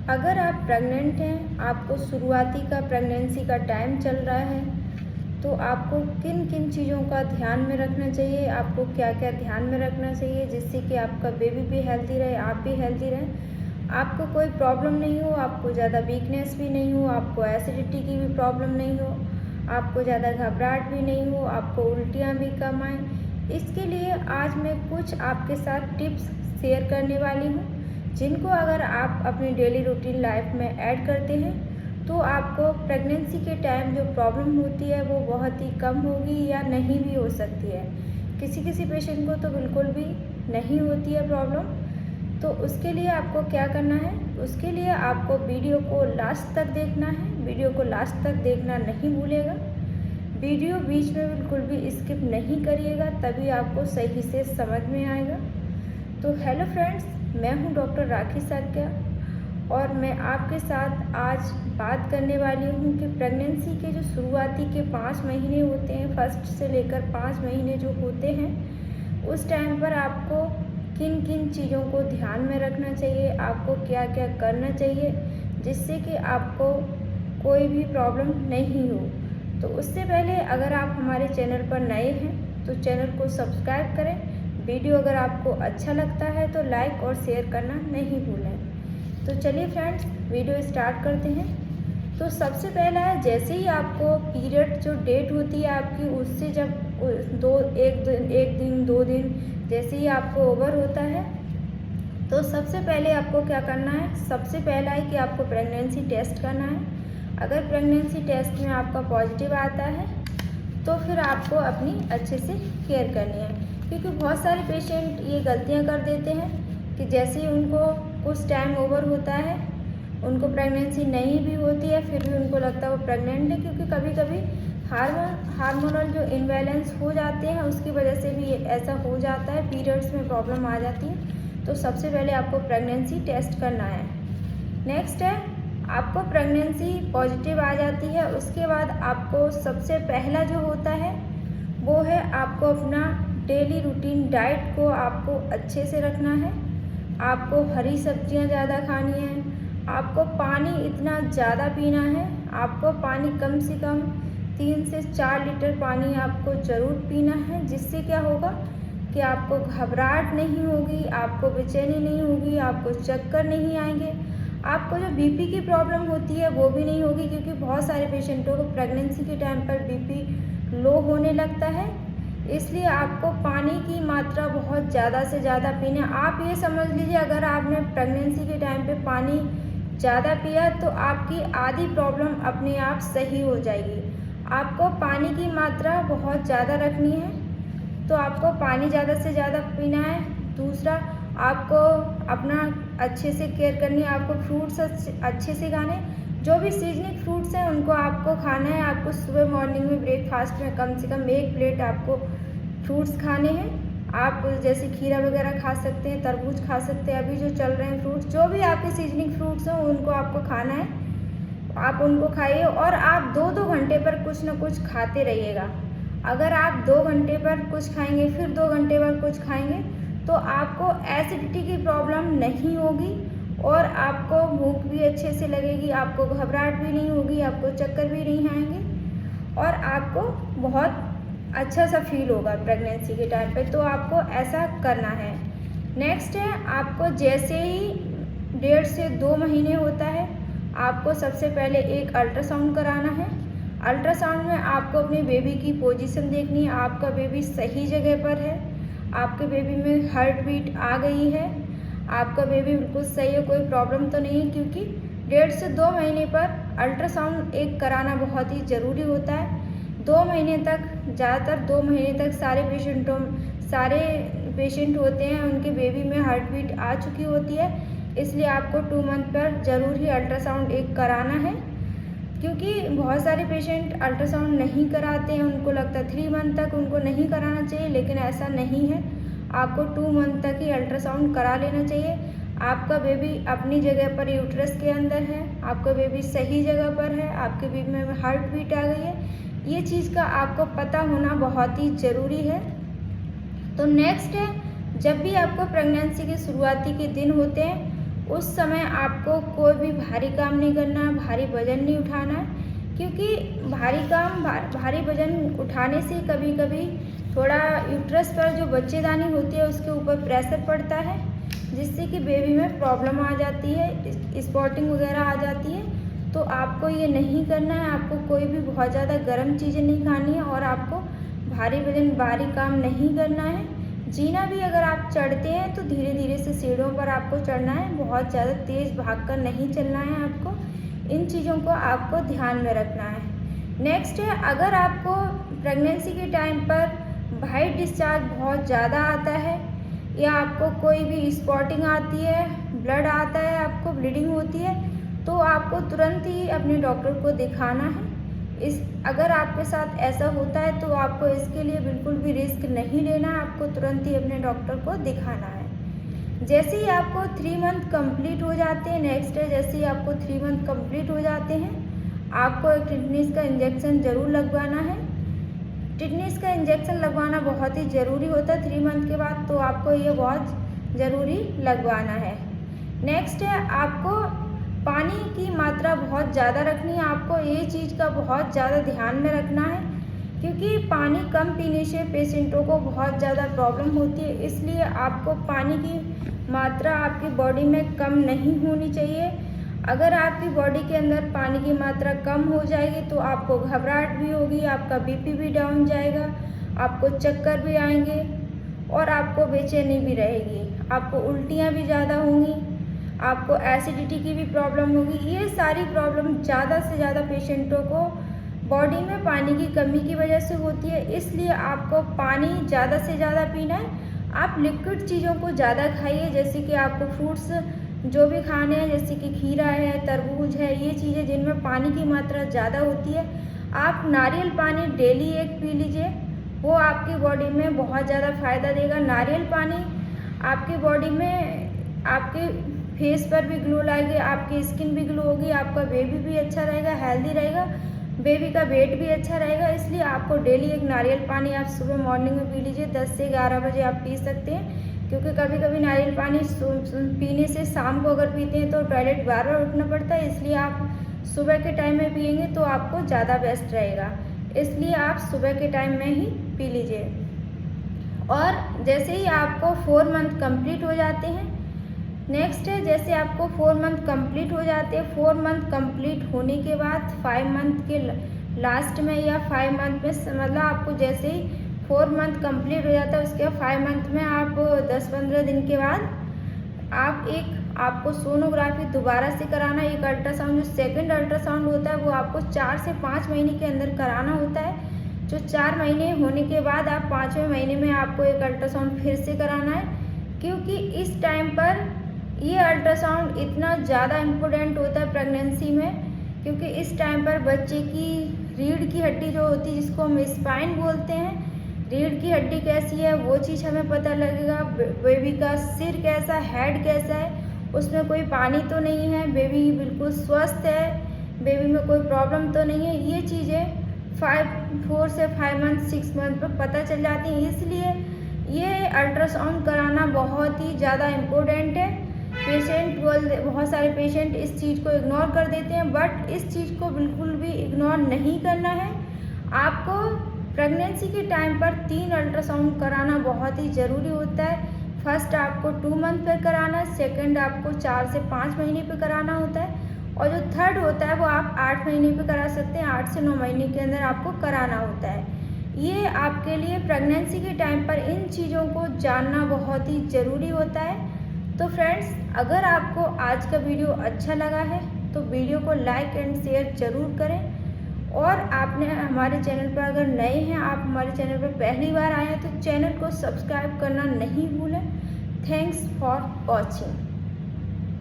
अगर आप प्रेग्नेंट हैं, आपको शुरुआती का प्रेगनेंसी का टाइम चल रहा है, तो आपको किन किन चीज़ों का ध्यान में रखना चाहिए, आपको क्या क्या ध्यान में रखना चाहिए जिससे कि आपका बेबी भी हेल्दी रहे, आप भी हेल्दी रहें, आपको कोई प्रॉब्लम नहीं हो, आपको ज़्यादा वीकनेस भी नहीं हो, आपको एसिडिटी की भी प्रॉब्लम नहीं हो, आपको ज़्यादा घबराहट भी नहीं हो, आपको उल्टियाँ भी कम आएँ। इसके लिए आज मैं कुछ आपके साथ टिप्स शेयर करने वाली हूँ, जिनको अगर आप अपनी डेली रूटीन लाइफ में ऐड करते हैं तो आपको प्रेगनेंसी के टाइम जो प्रॉब्लम होती है वो बहुत ही कम होगी या नहीं भी हो सकती है। किसी किसी पेशेंट को तो बिल्कुल भी नहीं होती है प्रॉब्लम। तो उसके लिए आपको क्या करना है, उसके लिए आपको वीडियो को लास्ट तक देखना है। वीडियो को लास्ट तक देखना नहीं भूलेगा। वीडियो बीच में बिल्कुल भी स्किप नहीं करिएगा, तभी आपको सही से समझ में आएगा। तो हेलो फ्रेंड्स, मैं हूं डॉक्टर राखी साक्या और मैं आपके साथ आज बात करने वाली हूं कि प्रेगनेंसी के जो शुरुआती के 5 महीने होते हैं, फर्स्ट से लेकर 5 महीने जो होते हैं, उस टाइम पर आपको किन किन चीज़ों को ध्यान में रखना चाहिए, आपको क्या क्या करना चाहिए जिससे कि आपको कोई भी प्रॉब्लम नहीं हो। तो उससे पहले अगर आप हमारे चैनल पर नए हैं तो चैनल को सब्सक्राइब करें। वीडियो अगर आपको अच्छा लगता है तो लाइक और शेयर करना नहीं भूलें। तो चलिए फ्रेंड्स, वीडियो स्टार्ट करते हैं। तो सबसे पहला है, जैसे ही आपको पीरियड जो डेट होती है आपकी, उससे जब एक दिन 2 दिन जैसे ही आपको ओवर होता है, तो सबसे पहले आपको क्या करना है, सबसे पहला है कि आपको प्रेगनेंसी टेस्ट करना है। अगर प्रेगनेंसी टेस्ट में आपका पॉजिटिव आता है तो फिर आपको अपनी अच्छे से केयर करनी है, क्योंकि बहुत सारे पेशेंट ये गलतियां कर देते हैं कि जैसे ही उनको कुछ टाइम ओवर होता है, उनको प्रेगनेंसी नहीं भी होती है, फिर भी उनको लगता है वो प्रेग्नेंट है, क्योंकि कभी कभी हार्मोनल जो इम्बैलेंस हो जाते हैं उसकी वजह से भी ऐसा हो जाता है, पीरियड्स में प्रॉब्लम आ जाती है। तो सबसे पहले आपको प्रेगनेंसी टेस्ट करना है। नेक्स्ट है, आपको प्रेगनेंसी पॉजिटिव आ जाती है, उसके बाद आपको सबसे पहला जो होता है वो है आपको अपना डेली रूटीन डाइट को आपको अच्छे से रखना है। आपको हरी सब्जियां ज़्यादा खानी है, आपको पानी इतना ज़्यादा पीना है। आपको पानी कम से कम 3 से 4 लीटर पानी आपको ज़रूर पीना है, जिससे क्या होगा कि आपको घबराहट नहीं होगी, आपको बेचैनी नहीं होगी, आपको चक्कर नहीं आएंगे, आपको जो बीपी की प्रॉब्लम होती है वो भी नहीं होगी, क्योंकि बहुत सारे पेशेंटों को प्रेगनेंसी के टाइम पर बीपी लो होने लगता है। इसलिए आपको पानी की मात्रा बहुत ज़्यादा से ज़्यादा पीना है। आप ये समझ लीजिए, अगर आपने प्रेगनेंसी के टाइम पे पानी ज़्यादा पिया तो आपकी आधी प्रॉब्लम अपने आप सही हो जाएगी। आपको पानी की मात्रा बहुत ज़्यादा रखनी है, तो आपको पानी ज़्यादा से ज़्यादा पीना है। दूसरा, आपको अपना अच्छे से केयर करनी है, आपको फ्रूट्स अच्छे से खाने, जो भी सीजनिंग फ्रूट्स हैं उनको आपको खाना है। आपको सुबह मॉर्निंग में ब्रेकफास्ट में कम से कम 1 प्लेट आपको फ्रूट्स खाने हैं। आप जैसे खीरा वगैरह खा सकते हैं, तरबूज खा सकते हैं, अभी जो चल रहे हैं फ्रूट्स, जो भी आपके सीजनिंग फ्रूट्स हैं उनको आपको खाना है, आप उनको खाइए। और आप 2-2 घंटे पर कुछ ना कुछ खाते रहिएगा। अगर आप 2 घंटे पर कुछ खाएंगे, फिर 2 घंटे पर कुछ खाएंगे, तो आपको एसिडिटी की प्रॉब्लम नहीं होगी और आपको भूख भी अच्छे से लगेगी, आपको घबराहट भी नहीं होगी, आपको चक्कर भी नहीं आएंगे और आपको बहुत अच्छा सा फील होगा प्रेगनेंसी के टाइम पे। तो आपको ऐसा करना है। नेक्स्ट है, आपको जैसे ही 1.5 से 2 महीने होता है, आपको सबसे पहले एक अल्ट्रासाउंड कराना है। अल्ट्रासाउंड में आपको अपने बेबी की पोजीशन देखनी है, आपका बेबी सही जगह पर है, आपके बेबी में हार्ट बीट आ गई है, आपका बेबी बिल्कुल सही है, कोई प्रॉब्लम तो नहीं है, क्योंकि 1.5 से 2 महीने पर अल्ट्रासाउंड एक कराना बहुत ही ज़रूरी होता है। 2 महीने तक, ज़्यादातर 2 महीने तक सारे पेशेंट होते हैं उनके बेबी में हार्ट बीट आ चुकी होती है, इसलिए आपको 2 मंथ पर ज़रूर ही अल्ट्रासाउंड एक कराना है। क्योंकि बहुत सारे पेशेंट अल्ट्रासाउंड नहीं कराते हैं, उनको लगता है 3 मंथ तक उनको नहीं कराना चाहिए, लेकिन ऐसा नहीं है। आपको 2 मंथ तक ही अल्ट्रासाउंड करा लेना चाहिए। आपका बेबी अपनी जगह पर यूट्रस के अंदर है, आपका बेबी सही जगह पर है, आपके बेबी में हार्ट बीट आ गई है, ये चीज़ का आपको पता होना बहुत ही ज़रूरी है। तो नेक्स्ट है, जब भी आपको प्रेगनेंसी के शुरुआती के दिन होते हैं, उस समय आपको कोई भी भारी काम नहीं करना है, भारी वज़न नहीं उठाना है, क्योंकि भारी वज़न उठाने से कभी कभी थोड़ा यूट्रस पर जो बच्चेदानी होती है उसके ऊपर प्रेशर पड़ता है, जिससे कि बेबी में प्रॉब्लम आ जाती है, स्पॉटिंग वगैरह आ जाती है। तो आपको ये नहीं करना है, आपको कोई भी बहुत ज़्यादा गर्म चीज़ें नहीं खानी है और आपको भारी काम नहीं करना है। जीना भी अगर आप चढ़ते हैं तो धीरे धीरे से सीढ़ियों पर आपको चढ़ना है, बहुत ज़्यादा तेज़ भागकर नहीं चलना है आपको। इन चीज़ों को आपको ध्यान में रखना है। नेक्स्ट है, अगर आपको प्रेगनेंसी के टाइम पर वाइट डिस्चार्ज बहुत ज़्यादा आता है या आपको कोई भी स्पॉटिंग आती है, ब्लड आता है, आपको ब्लीडिंग होती है, तो आपको तुरंत ही अपने डॉक्टर को दिखाना है। अगर आपके साथ ऐसा होता है तो आपको इसके लिए बिल्कुल भी रिस्क नहीं लेना है, आपको तुरंत ही अपने डॉक्टर को दिखाना है। जैसे ही आपको 3 मंथ कंप्लीट हो जाते हैं, नेक्स्ट है, जैसे ही आपको 3 मंथ कंप्लीट हो जाते हैं, आपको एक टिटनेस का इंजेक्शन ज़रूर लगवाना है। टिटनेस का इंजेक्शन लगवाना बहुत ही ज़रूरी होता है 3 मंथ के बाद, तो आपको ये बहुत ज़रूरी लगवाना है। नेक्स्ट है, आपको पानी की मात्रा बहुत ज़्यादा रखनी है, आपको ये चीज़ का बहुत ज़्यादा ध्यान में रखना है, क्योंकि पानी कम पीने से पेशेंटों को बहुत ज़्यादा प्रॉब्लम होती है। इसलिए आपको पानी की मात्रा आपकी बॉडी में कम नहीं होनी चाहिए। अगर आपकी बॉडी के अंदर पानी की मात्रा कम हो जाएगी तो आपको घबराहट भी होगी, आपका बीपी भी डाउन जाएगा, आपको चक्कर भी आएंगे और आपको बेचैनी भी रहेगी, आपको उल्टियाँ भी ज़्यादा होंगी, आपको एसिडिटी की भी प्रॉब्लम होगी। ये सारी प्रॉब्लम ज़्यादा से ज़्यादा पेशेंटों को बॉडी में पानी की कमी की वजह से होती है। इसलिए आपको पानी ज़्यादा से ज़्यादा पीना है। आप लिक्विड चीज़ों को ज़्यादा खाइए, जैसे कि आपको फ्रूट्स जो भी खाने हैं, जैसे कि खीरा है, तरबूज है, ये चीज़ें जिनमें पानी की मात्रा ज़्यादा होती है। आप नारियल पानी डेली 1 पी लीजिए, वो आपकी बॉडी में बहुत ज़्यादा फ़ायदा देगा। नारियल पानी आपकी बॉडी में आपके फेस पर भी ग्लो लाएगी, आपकी स्किन भी ग्लो होगी, आपका बेबी भी अच्छा रहेगा, हेल्दी रहेगा, बेबी का वेट भी अच्छा रहेगा। इसलिए आपको डेली 1 नारियल पानी आप सुबह मॉर्निंग में पी लीजिए। 10 से 11 बजे आप पी सकते हैं, क्योंकि कभी कभी नारियल पानी पीने से शाम को अगर पीते हैं तो टॉयलेट बार बार उठना पड़ता है। इसलिए आप सुबह के टाइम में पिएंगे तो आपको ज़्यादा बेस्ट रहेगा, इसलिए आप सुबह के टाइम में ही पी लीजिए। और जैसे ही आपको 4 मंथ कंप्लीट हो जाते हैं, नेक्स्ट है, जैसे आपको 4 मंथ कंप्लीट हो जाते हैं, 4 मंथ कंप्लीट होने के बाद 5 मंथ के लास्ट में या 5 मंथ में, मतलब आपको जैसे ही 4 मंथ कंप्लीट हो जाता है उसके बाद 5 मंथ में आप 10-15 दिन के बाद आपको सोनोग्राफी दोबारा से कराना। एक अल्ट्रासाउंड, जो सेकंड अल्ट्रासाउंड होता है, वो आपको 4 से 5 महीने के अंदर कराना होता है। जो 4 महीने होने के बाद आप 5वें महीने में आपको एक अल्ट्रासाउंड फिर से कराना है, क्योंकि इस टाइम पर ये अल्ट्रासाउंड इतना ज़्यादा इम्पोर्टेंट होता है प्रेगनेंसी में, क्योंकि इस टाइम पर बच्चे की रीढ़ की हड्डी जो होती है, जिसको हम स्पाइन बोलते हैं, रीढ़ की हड्डी कैसी है वो चीज़ हमें पता लगेगा। बेबी का सिर कैसा, हेड कैसा है, उसमें कोई पानी तो नहीं है, बेबी बिल्कुल स्वस्थ है, बेबी में कोई प्रॉब्लम तो नहीं है। ये चीज़ें 4 से 5 मंथ 6 मंथ पर पता चल जाती हैं। इसलिए ये अल्ट्रासाउंड कराना बहुत ही ज़्यादा इम्पोर्टेंट है। बहुत सारे पेशेंट इस चीज़ को इग्नोर कर देते हैं, बट इस चीज़ को बिल्कुल भी इग्नोर नहीं करना है। आपको प्रेगनेंसी के टाइम पर 3 अल्ट्रासाउंड कराना बहुत ही ज़रूरी होता है। फर्स्ट आपको 2 मंथ पे कराना है, सेकंड आपको 4 से 5 महीने पे कराना होता है, और जो थर्ड होता है वो आप 8 महीने पे करा सकते हैं। 8 से 9 महीने के अंदर आपको कराना होता है। ये आपके लिए प्रेगनेंसी के टाइम पर इन चीज़ों को जानना बहुत ही ज़रूरी होता है। तो फ्रेंड्स, अगर आपको आज का वीडियो अच्छा लगा है तो वीडियो को लाइक एंड शेयर ज़रूर करें, और आपने हमारे चैनल पर अगर नए हैं, आप हमारे चैनल पर पहली बार आए हैं, तो चैनल को सब्सक्राइब करना नहीं भूलें। Thanks for watching.